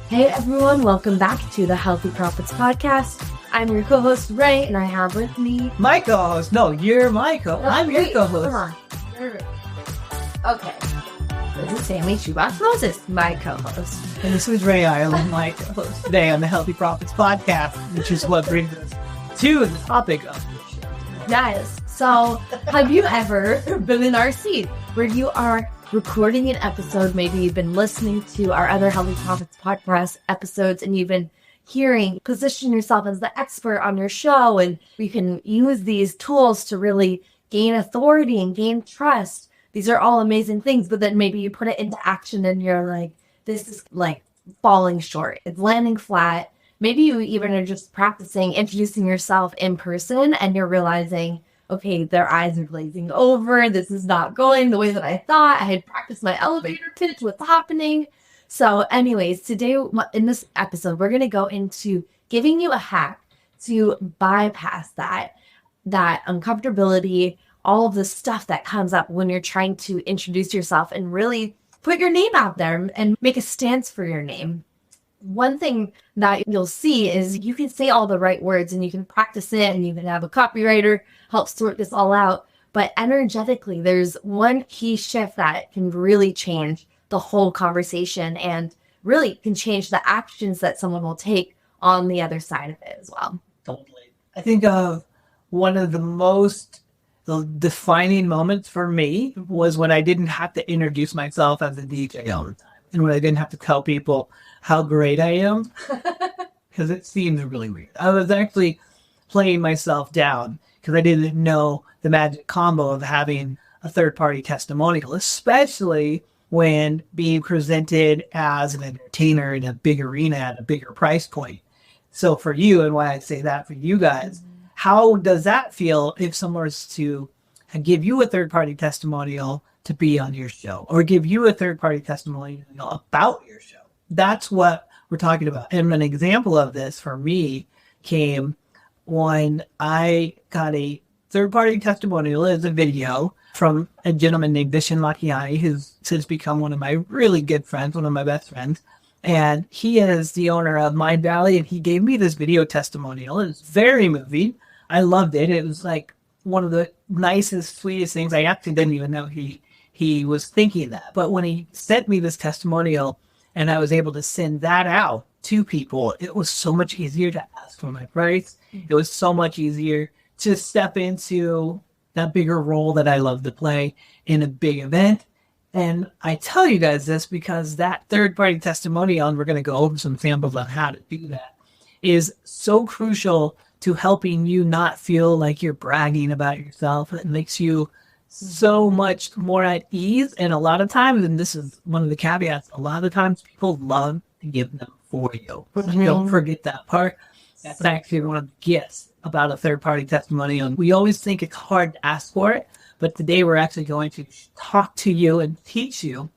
Hey everyone, welcome back to the Healthy Profits Podcast. I'm your co-host Rae, and I have with me my co-host. No, you're my co-host. I'm your co-host. Come on. Okay. This is Sammy Shoebox Moses, my co-host. And this is Rae and I, my co-host today on the Healthy Profits Podcast, which is what brings us to the topic of this show. Yes. So, have you ever been in our seat where you are recording an episode? Maybe you've been listening to our other Healthy Profits Podcast episodes and you've been position yourself as the expert on your show, and you can use these tools to really gain authority and gain trust. These are all amazing things, but then maybe you put it into action and you're like, this is like falling short. It's landing flat. Maybe you even are just practicing introducing yourself in person and you're realizing, okay, their eyes are glazing over. This is not going the way that I thought. I had practiced my elevator pitch. What's happening? So anyways, today in this episode, we're going to go into giving you a hack to bypass that uncomfortability, all of the stuff that comes up when you're trying to introduce yourself and really put your name out there and make a stance for your name. One thing that you'll see is you can say all the right words and you can practice it and you can have a copywriter help sort this all out. But energetically, there's one key shift that can really change the whole conversation and really can change the actions that someone will take on the other side of it as well. Totally. I think one of the most defining moments for me was when I didn't have to introduce myself as a DJ all the time. And when I didn't have to tell people how great I am, because it seemed really weird. I was actually playing myself down because I didn't know the magic combo of having a third-party testimonial, especially when being presented as an entertainer in a big arena at a bigger price point. So for you, and why I say that for you guys, how does that feel if someone was to give you a third-party testimonial to be on your show, or give you a third-party testimonial about your show? That's what we're talking about. And an example of this for me came when I got a third-party testimonial as a video from a gentleman named Vishen Lakiani, who's since become one of my really good friends, one of my best friends. And he is the owner of Mind Valley, and he gave me this video testimonial. It was very moving. I loved it. It was like one of the nicest, sweetest things. I actually didn't even know he was thinking that. But when he sent me this testimonial and I was able to send that out to people, it was so much easier to ask for my price. It was so much easier to step into that bigger role that I love to play in a big event. And I tell you guys this because that third-party testimonial, and we're going to go over some samples on how to do that, is so crucial to helping you not feel like you're bragging about yourself. It makes you so much more at ease. And a lot of times, and this is one of the caveats, a lot of times people love to give them for you. Don't forget that part. That's actually one of the gifts about a third-party testimonial. We always think it's hard to ask for it, but today we're actually going to talk to you and teach you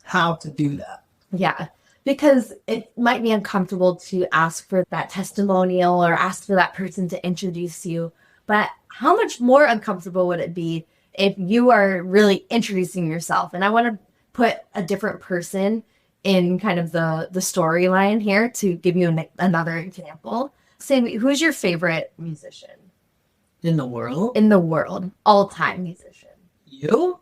how to do that. Yeah, because it might be uncomfortable to ask for that testimonial or ask for that person to introduce you, but how much more uncomfortable would it be if you are really introducing yourself? And I want to put a different person in kind of the storyline here to give you another example. Sammy, who's your favorite musician? In the world? In the world. All-time musician. You?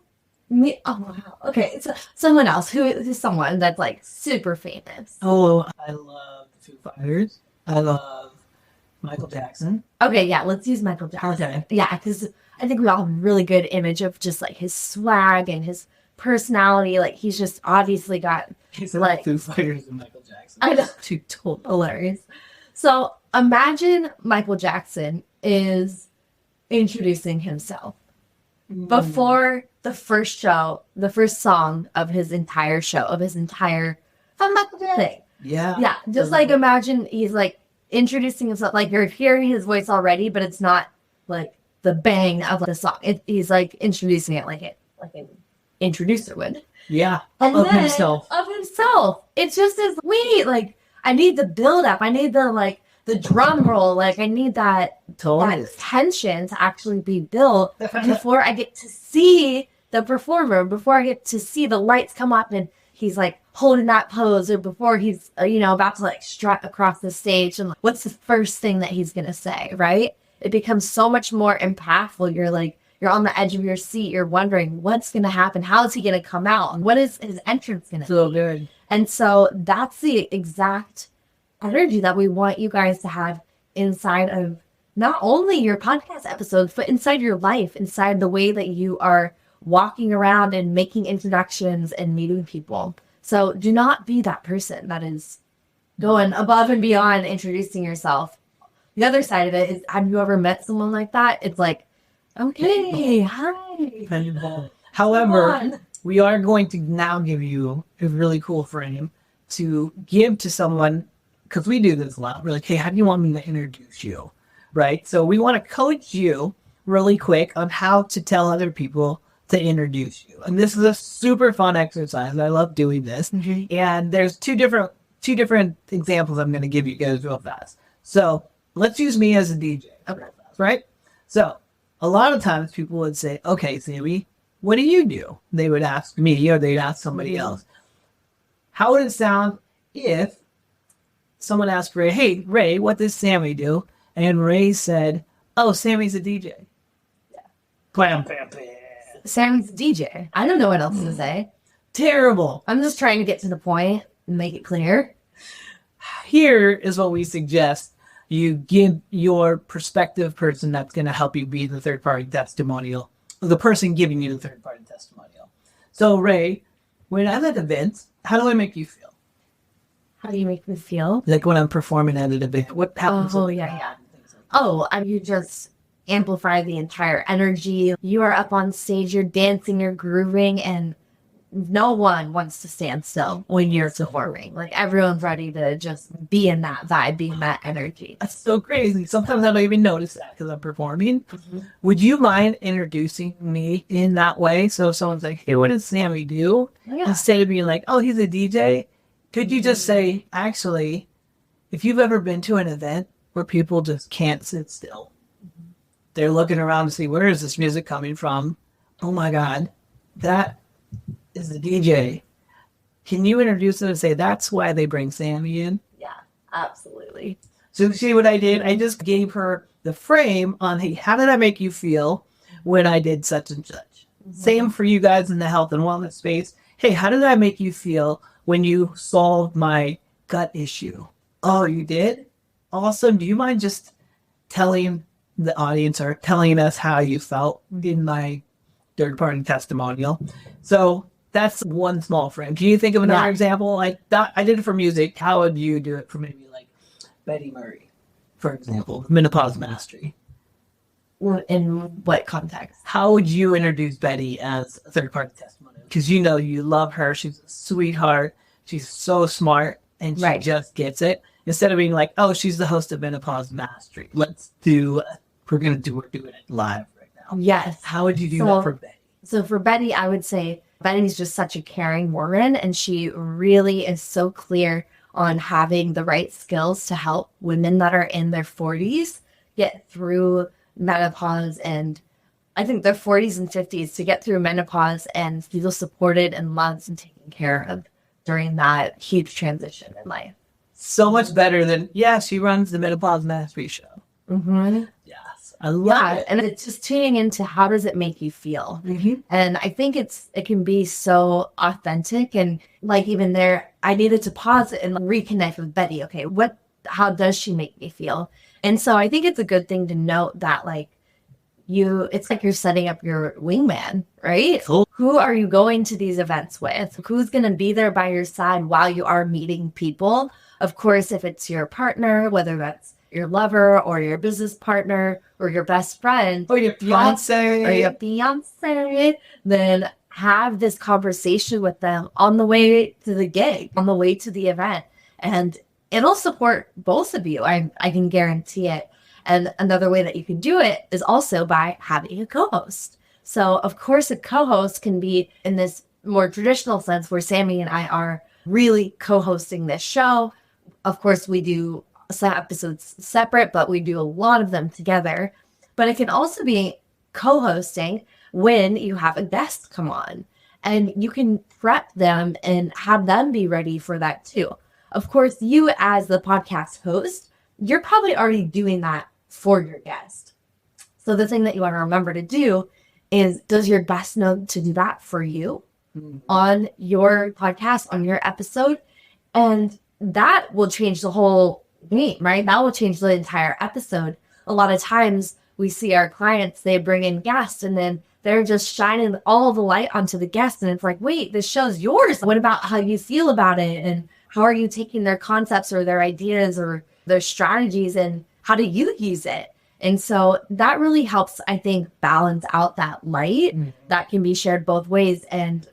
Me? Oh, wow. Okay, so someone else. Who's someone that's like super famous? Oh, I love Foo Fighters. I love Michael Jackson. Okay, yeah, let's use Michael Jackson. Okay. Yeah, because I think we all have a really good image of just like his swag and his personality. Like he's just obviously got like Foo Fighters and Michael Jackson. I know, totally hilarious. So imagine Michael Jackson is introducing himself before the first show, the first song of his entire show, of his entire thing. Yeah. Yeah. Just like imagine he's like introducing himself, like you're hearing his voice already, but it's not like the bang of the song. He's like introducing it like an introducer would. Yeah. And of then, himself. Of himself. It's just as sweet. Like I need the build up. I need the drum roll. Like I need that tension to actually be built before I get to see the performer, before I get to see the lights come up and he's like holding that pose, or before he's, about to like strut across the stage, and like, what's the first thing that he's going to say, right? It becomes so much more impactful. You're on the edge of your seat. You're wondering what's going to happen. How is he going to come out? And what is his entrance going to be? So good. And so that's the exact energy that we want you guys to have inside of not only your podcast episodes, but inside your life, inside the way that you are walking around and making introductions and meeting people. So do not be that person that is going above and beyond introducing yourself. The other side of it is, have you ever met someone like that? It's like, okay, hi. However, we are going to now give you a really cool frame to give to someone, because we do this a lot. We're like, hey, how do you want me to introduce you? Right? So we want to coach you really quick on how to tell other people to introduce you. And this is a super fun exercise. I love doing this. Mm-hmm. And there's two different examples I'm going to give you guys real fast. So let's use me as a DJ. Okay. Right? So a lot of times people would say, okay, Sammy, what do you do? They would ask me, or they'd ask somebody else. How would it sound if someone asked Rae, hey, Rae, what does Sammy do? And Rae said, oh, Sammy's a DJ. Yeah. Blam, bam, bam. Sammy's a DJ. I don't know what else to say. Terrible. I'm just trying to get to the point and make it clear. Here is what we suggest. You give your prospective person that's going to help you be the third-party testimonial, the person giving you the third-party testimonial. So, Rae, when I'm at events, how do I make you feel? How do you make me feel? Like when I'm performing at an event. What happens? Oh, yeah. Oh, you just amplify the entire energy. You are up on stage, you're dancing, you're grooving, and no one wants to stand still when you're performing. Like, everyone's ready to just be in that vibe, be in that energy. That's so crazy. Sometimes I don't even notice that because I'm performing. Mm-hmm. Would you mind introducing me in that way? So if someone's like, hey, what does Sammy do? Yeah. Instead of being like, oh, he's a DJ, could you just say, actually, if you've ever been to an event where people just can't sit still, they're looking around to see, where is this music coming from? Oh my God, that is the DJ. Can you introduce them and say, that's why they bring Sammy in? Yeah, absolutely. So see what I did? I just gave her the frame on, hey, how did I make you feel when I did such and such? Mm-hmm. Same for you guys in the health and wellness space. Hey, how did I make you feel when you solved my gut issue? Oh, you did? Awesome. Do you mind just telling the audience or telling us how you felt in my third-party testimonial? So that's one small frame. Can you think of another example? Like that, I did it for music. How would you do it for maybe like Betty Murray, for example, Menopause Mastery? In what context? How would you introduce Betty as a third-party testimonial? Because you know you love her. She's a sweetheart. She's so smart, and she just gets it. Instead of being like, oh, she's the host of Menopause Mastery. We're doing it live right now. Yes. How would you do that for Betty? So for Betty, I would say Betty's just such a caring woman, and she really is so clear on having the right skills to help women that are in their 40s get through menopause, and I think their 40s and 50s to get through menopause and feel supported and loved and taken care of during that huge transition in life. So much better than, she runs the Menopause Mastery show. Mm-hmm. Yes, I love it. And it's just tuning into how does it make you feel. Mm-hmm. And I think it can be so authentic, and like even there, I needed to pause it and reconnect with Betty. Okay, how does she make me feel? And so I think it's a good thing to note that it's like you're setting up your wingman, right? Cool. Who are you going to these events with? Who's going to be there by your side while you are meeting people? Of course, if it's your partner, whether that's your lover or your business partner or your best friend or your fiance, then have this conversation with them on the way to the gig, on the way to the event. And it'll support both of you. I can guarantee it. And another way that you can do it is also by having a co-host. So, of course, a co-host can be in this more traditional sense where Sammy and I are really co-hosting this show. Of course, we do some episodes separate, but we do a lot of them together. But it can also be co-hosting when you have a guest come on. And you can prep them and have them be ready for that too. Of course, you as the podcast host, you're probably already doing that for your guest. So the thing that you want to remember to do is, does your guest know to do that for you on your podcast, on your episode? And that will change the whole game, right? That will change the entire episode. A lot of times we see our clients, they bring in guests and then they're just shining all the light onto the guest. And it's like, wait, this show's yours. What about how you feel about it? And how are you taking their concepts or their ideas or their strategies and how do you use it? And so that really helps, I think, balance out that light that can be shared both ways. And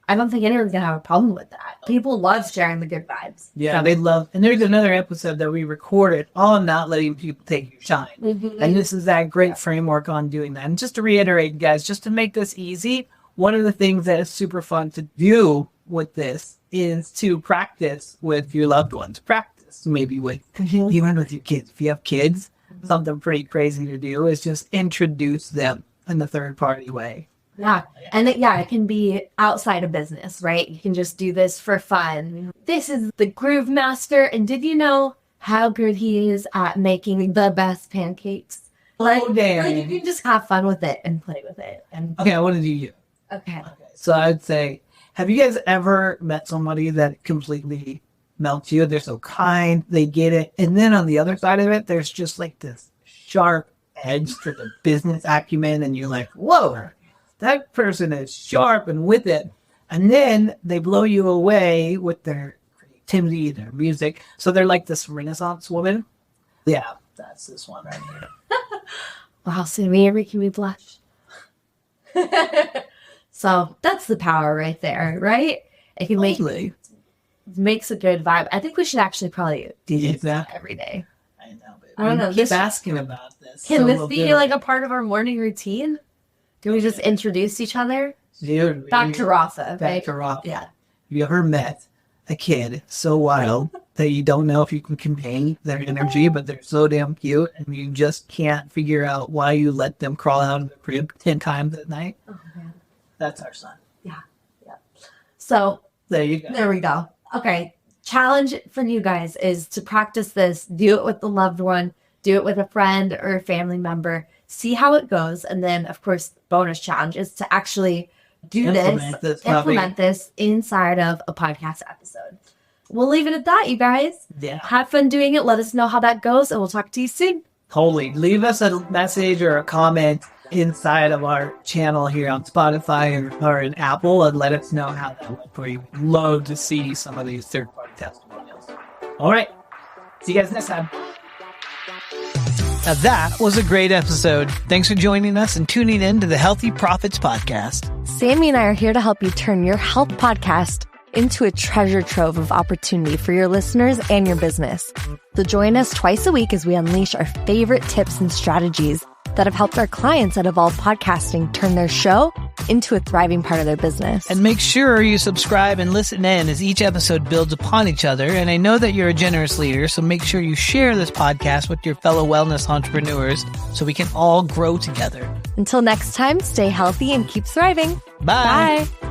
I don't think anyone's going to have a problem with that. People love sharing the good vibes. Yeah, they love. And there's another episode that we recorded on not letting people take your shine. And this is that great framework on doing that. And just to reiterate, guys, just to make this easy, one of the things that is super fun to do with this is to practice with your loved ones. Practice maybe with, even with your kids. If you have kids, something pretty crazy to do is just introduce them in the third party way. Yeah. And it can be outside of business, right? You can just do this for fun. This is the Groove Master. And did you know how good he is at making the best pancakes? Like you can just have fun with it and play with it. And okay, I want to do you. Okay. So I'd say, have you guys ever met somebody that completely melts you? They're so kind, they get it. And then on the other side of it, there's just like this sharp edge to the business acumen. And you're like, whoa, that person is sharp and with it. And then they blow you away with their creativity, their music. So they're like this Renaissance woman. Yeah, that's this one right here. Wow, Sammy, you're making me blush. So that's the power right there, right? It can makes a good vibe. I think we should actually probably do that every day. I know, but I don't know. Keep asking about this. Can this be like a part of our morning routine? Can we just introduce each other? Dude, back to Rafa. Back to Rafa. Yeah. Have you ever met a kid so wild that you don't know if you can contain their energy, but they're so damn cute and you just can't figure out why you let them crawl out of the crib 10 times at night? Oh, man. That's our son. Yeah. Yeah. So there you go. There we go. Okay. Challenge for you guys is to practice this. Do it with the loved one. Do it with a friend or a family member. See how it goes. And then, of course, bonus challenge is to actually implement this inside of a podcast episode. We'll leave it at that, you guys. Yeah. Have fun doing it. Let us know how that goes, and we'll talk to you soon. Totally. Leave us a message or a comment inside of our channel here on Spotify or in Apple and let us know how that went for you. We'd love to see some of these third-party testimonials. All right. See you guys next time. Now that was a great episode. Thanks for joining us and tuning in to the Healthy Profits Podcast. Sammy and I are here to help you turn your health podcast into a treasure trove of opportunity for your listeners and your business. So join us twice a week as we unleash our favorite tips and strategies that have helped our clients at Evolve Podcasting turn their show into a thriving part of their business. And make sure you subscribe and listen in as each episode builds upon each other. And I know that you're a generous leader, so make sure you share this podcast with your fellow wellness entrepreneurs so we can all grow together. Until next time, stay healthy and keep thriving. Bye. Bye.